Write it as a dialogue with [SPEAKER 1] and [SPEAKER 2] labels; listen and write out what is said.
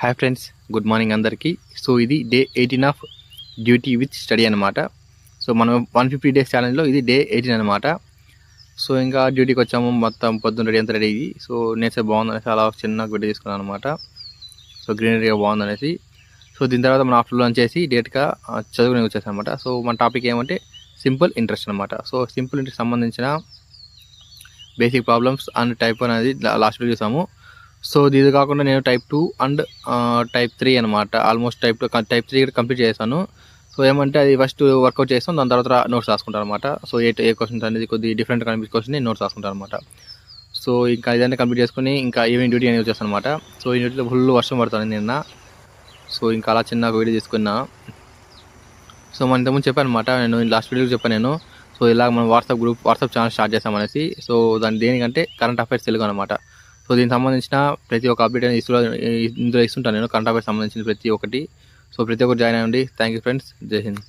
[SPEAKER 1] Hi friends, good morning అందరికీ. So ఇది day 18 of duty with study అనమాట. So మనం 150 డేస్ ఛాలెంజ్లో ఇది డే 18 అనమాట. సో ఇంకా డ్యూటీకి వచ్చాము, మొత్తం పొద్దున్న రెడీ అంతా రెడీ అయ్యి, సో నేచర్ బాగుందనేసి అలా చిన్న వీడియో తీసుకున్నాను అనమాట. సో గ్రీనరీగా బాగుందనేసి. సో దీని తర్వాత మనం ఆఫ్టర్ లంచ్ చేసి డేట్గా చదువుకుని వచ్చేసాం అనమాట. సో మన టాపిక్ ఏమంటే సింపుల్ ఇంట్రెస్ట్ అనమాట. సో సింపుల్ ఇంట్రెస్ట్ సంబంధించిన బేసిక్ ప్రాబ్లమ్స్ అండ్ టైప్ అనేది లాస్ట్ వీడియో చూసాము. సో ఇది కాకుండా నేను టైప్ 2 అండ్ టైప్ 3 అనమాట. ఆల్మోస్ట్ టైప్ 3 కంప్లీట్ చేశాను. సో ఏమంటే అది ఫస్ట్ వర్కౌట్ చేస్తాం, దాని తర్వాత నోట్స్ రాసుకుంటాను అనమాట. సో ఏ క్వశ్చన్స్ అనేది కొద్దిగా డిఫరెంట్ కనిపించే క్వశ్చన్ నోట్స్ రాసుకుంటాను అనమాట. సో ఇంకా ఇదన్నీ కంప్లీట్ చేసుకుని ఇంకా ఈవినింగ్ డ్యూటీ అనేది వచ్చేస్తాను అనమాట. సో ఈ డ్యూటీలో ఫుల్ వర్షం పడుతుంది నిన్న. సో ఇంకా అలా చిన్న వీడియో తీసుకున్నా. సో మన ఇంతకుముందు చెప్పాను అనమాట, నేను లాస్ట్ వీడియో చెప్పాను నేను. సో ఇలా మనం వాట్సాప్ ఛానల్ స్టార్ట్ చేస్తామనేసి. సో దాని దేనికంటే కరెంట్ అఫైర్స్ తెలుగు అనమాట. సో దీనికి సంబంధించిన ప్రతి ఒక్క అప్డేట్ అనేది ఇందులో ఇస్తుంటాను నేను, కరెంట్ అఫైర్స్ సంబంధించిన ప్రతి ఒక్కటి. సో ప్రతి ఒక్కటి జాయిన్ అవ్వండి. థ్యాంక్ యూ ఫ్రెండ్స్, జై హింద్.